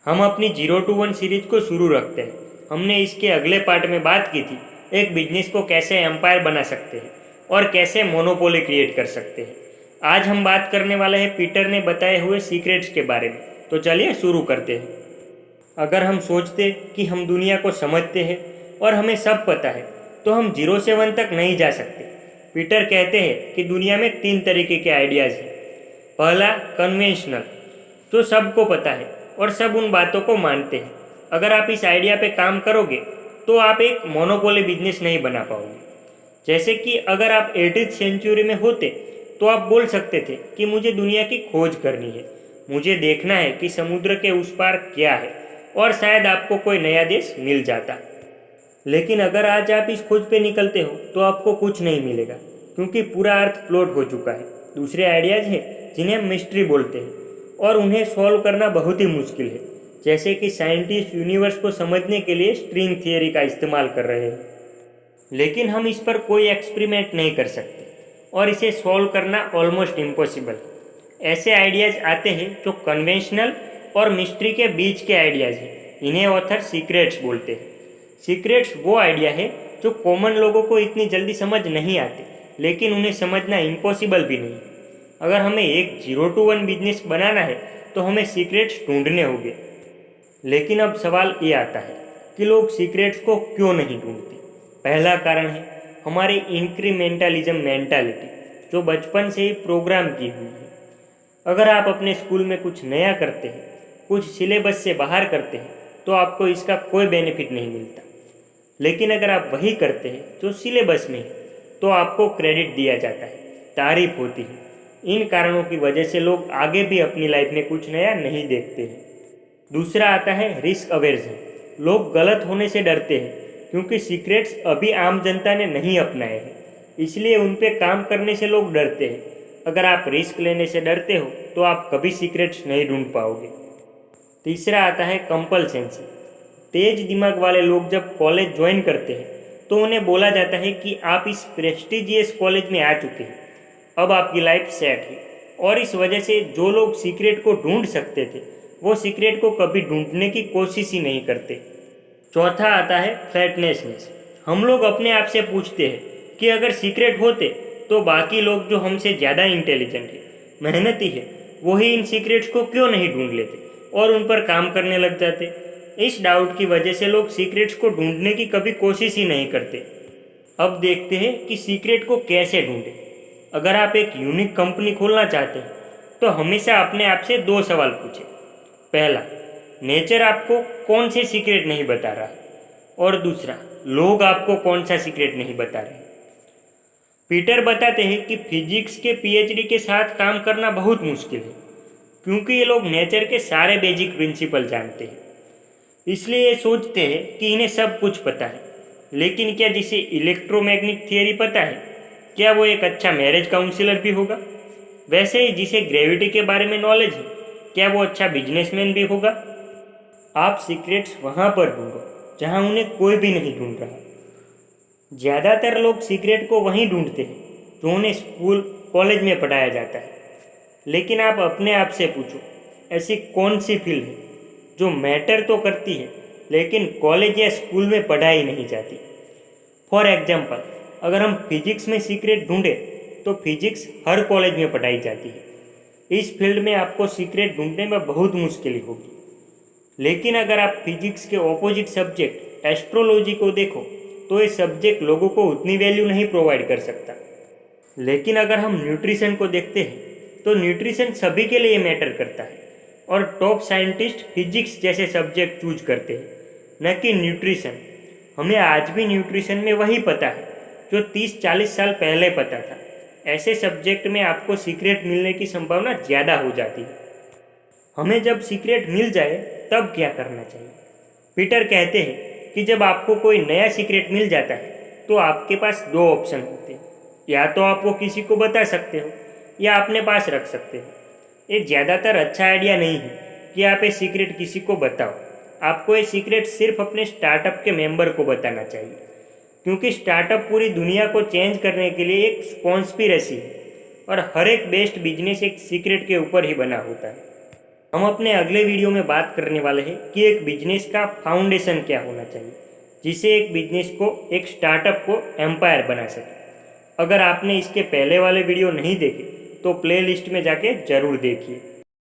हम अपनी 0 to 1 series को शुरू रखते हैं। हमने इसके अगले पार्ट में बात की थी एक बिजनेस को कैसे एम्पायर बना सकते हैं और कैसे मोनोपोली क्रिएट कर सकते हैं। आज हम बात करने वाले हैं पीटर ने बताए हुए सीक्रेट्स के बारे में। तो चलिए शुरू करते हैं। अगर हम सोचते कि हम दुनिया को समझते हैं और हमें सब पता है तो हम 0 से 1 तक नहीं जा सकते। पीटर कहते हैं कि दुनिया में 3 तरीके के आइडियाज़ हैं। पहला कन्वेंशनल, जो सबको पता है और सब उन बातों को मानते हैं। अगर आप इस आइडिया पे काम करोगे तो आप एक मोनोपोली बिजनेस नहीं बना पाओगे। जैसे कि अगर आप 18th सेंचुरी में होते तो आप बोल सकते थे कि मुझे दुनिया की खोज करनी है, मुझे देखना है कि समुद्र के उस पार क्या है, और शायद आपको कोई नया देश मिल जाता। लेकिन अगर आज आप इस खोज पे निकलते हो तो आपको कुछ नहीं मिलेगा, क्योंकि पूरा अर्थ प्लॉट हो चुका है। दूसरे आइडियाज़ हैं जिन्हें मिस्ट्री बोलते हैं और उन्हें सॉल्व करना बहुत ही मुश्किल है। जैसे कि साइंटिस्ट यूनिवर्स को समझने के लिए स्ट्रिंग थियरी का इस्तेमाल कर रहे हैं, लेकिन हम इस पर कोई एक्सपेरिमेंट नहीं कर सकते और इसे सॉल्व करना ऑलमोस्ट इम्पॉसिबल। ऐसे आइडियाज़ आते हैं जो कन्वेंशनल और मिस्ट्री के बीच के आइडियाज़ हैं। इन्हें ऑथर सीक्रेट्स बोलते हैं। सीक्रेट्स वो आइडिया है जो कॉमन लोगों को इतनी जल्दी समझ नहीं आते, लेकिन उन्हें समझना इम्पॉसिबल भी नहीं। अगर हमें एक 0 to 1 बिजनेस बनाना है तो हमें सीक्रेट्स ढूंढने होंगे। लेकिन अब सवाल ये आता है कि लोग सीक्रेट्स को क्यों नहीं ढूंढते। पहला कारण है हमारी इंक्रीमेंटलिज्म मेंटालिटी, जो बचपन से ही प्रोग्राम की हुई है। अगर आप अपने स्कूल में कुछ नया करते हैं, कुछ सिलेबस से बाहर करते हैं, तो आपको इसका कोई बेनिफिट नहीं मिलता। लेकिन अगर आप वही करते हैं जो सिलेबस में है तो आपको क्रेडिट दिया जाता है, तारीफ होती है। इन कारणों की वजह से लोग आगे भी अपनी लाइफ में कुछ नया नहीं देखते हैं। दूसरा आता है रिस्क अवेर्जन। लोग गलत होने से डरते हैं क्योंकि सीक्रेट्स अभी आम जनता ने नहीं अपनाए हैं, इसलिए उन पे काम करने से लोग डरते हैं। अगर आप रिस्क लेने से डरते हो तो आप कभी सीक्रेट्स नहीं ढूंढ पाओगे। तीसरा आता है कंपल्सेंसी। तेज दिमाग वाले लोग जब कॉलेज ज्वाइन करते हैं तो उन्हें बोला जाता है कि आप इस प्रेस्टिजियस कॉलेज में आ चुके हैं, अब आपकी लाइफ सेट है। और इस वजह से जो लोग सीक्रेट को ढूंढ सकते थे वो सीक्रेट को कभी ढूंढने की कोशिश ही नहीं करते। चौथा आता है फ्लैटनेसनेस। हम लोग अपने आप से पूछते हैं कि अगर सीक्रेट होते तो बाकी लोग जो हमसे ज़्यादा इंटेलिजेंट है, मेहनती है, वही इन सीक्रेट्स को क्यों नहीं ढूंढ लेते और उन पर काम करने लग जाते। इस डाउट की वजह से लोग सीक्रेट्स को ढूंढने की कभी कोशिश ही नहीं करते। अब देखते हैं कि सीक्रेट को कैसे ढूंढें। अगर आप एक यूनिक कंपनी खोलना चाहते हैं तो हमेशा अपने आप से 2 सवाल पूछें। पहला, नेचर आपको कौन से सीक्रेट नहीं बता रहा है, और दूसरा, लोग आपको कौन सा सीक्रेट नहीं बता रहे। पीटर बताते हैं कि फिजिक्स के पीएचडी के साथ काम करना बहुत मुश्किल है, क्योंकि ये लोग नेचर के सारे बेसिक प्रिंसिपल जानते हैं, इसलिए ये सोचते हैं कि इन्हें सब कुछ पता है। लेकिन क्या जिसे इलेक्ट्रोमैग्नेटिक थियरी पता है, क्या वो एक अच्छा मैरिज काउंसलर भी होगा? वैसे ही जिसे ग्रेविटी के बारे में नॉलेज है, क्या वो अच्छा बिजनेसमैन भी होगा? आप सीक्रेट्स वहाँ पर ढूंढो जहाँ उन्हें कोई भी नहीं ढूंढ रहा। ज़्यादातर लोग सीक्रेट को वहीं ढूंढते हैं जो उन्हें स्कूल कॉलेज में पढ़ाया जाता है। लेकिन आप अपने आप से पूछो, ऐसी कौन सी फील्ड है जो मैटर तो करती है लेकिन कॉलेज या स्कूल में पढ़ाई नहीं जाती। फॉर एग्जाम्पल, अगर हम फिजिक्स में सीक्रेट ढूंढें तो फिजिक्स हर कॉलेज में पढ़ाई जाती है। इस फील्ड में आपको सीक्रेट ढूंढने में बहुत मुश्किल होगी। लेकिन अगर आप फिजिक्स के ऑपोजिट सब्जेक्ट एस्ट्रोलॉजी को देखो तो ये सब्जेक्ट लोगों को उतनी वैल्यू नहीं प्रोवाइड कर सकता। लेकिन अगर हम न्यूट्रिशन को देखते हैं तो न्यूट्रिशन सभी के लिए मैटर करता है और टॉप साइंटिस्ट फिजिक्स जैसे सब्जेक्ट चूज करते हैं, न कि न्यूट्रिशन। हमें आज भी न्यूट्रिशन में वही पता है जो 30-40 साल पहले पता था। ऐसे सब्जेक्ट में आपको सीक्रेट मिलने की संभावना ज़्यादा हो जाती है। हमें जब सीक्रेट मिल जाए तब क्या करना चाहिए? पीटर कहते हैं कि जब आपको कोई नया सीक्रेट मिल जाता है तो आपके पास 2 ऑप्शन होते हैं। या तो आप वो किसी को बता सकते हो या अपने पास रख सकते हो। ये ज़्यादातर अच्छा आइडिया नहीं है कि आप ये सीक्रेट किसी को बताओ। आपको ये सीक्रेट सिर्फ अपने स्टार्टअप के मेंबर को बताना चाहिए, क्योंकि स्टार्टअप पूरी दुनिया को चेंज करने के लिए एक कॉन्स्पिरेसी है और हर एक बेस्ट बिजनेस एक सीक्रेट के ऊपर ही बना होता है। हम अपने अगले वीडियो में बात करने वाले हैं कि एक बिजनेस का फाउंडेशन क्या होना चाहिए जिससे एक बिजनेस को, एक स्टार्टअप को एम्पायर बना सके। अगर आपने इसके पहले वाले वीडियो नहीं देखे तो प्लेलिस्ट में जाके ज़रूर देखिए।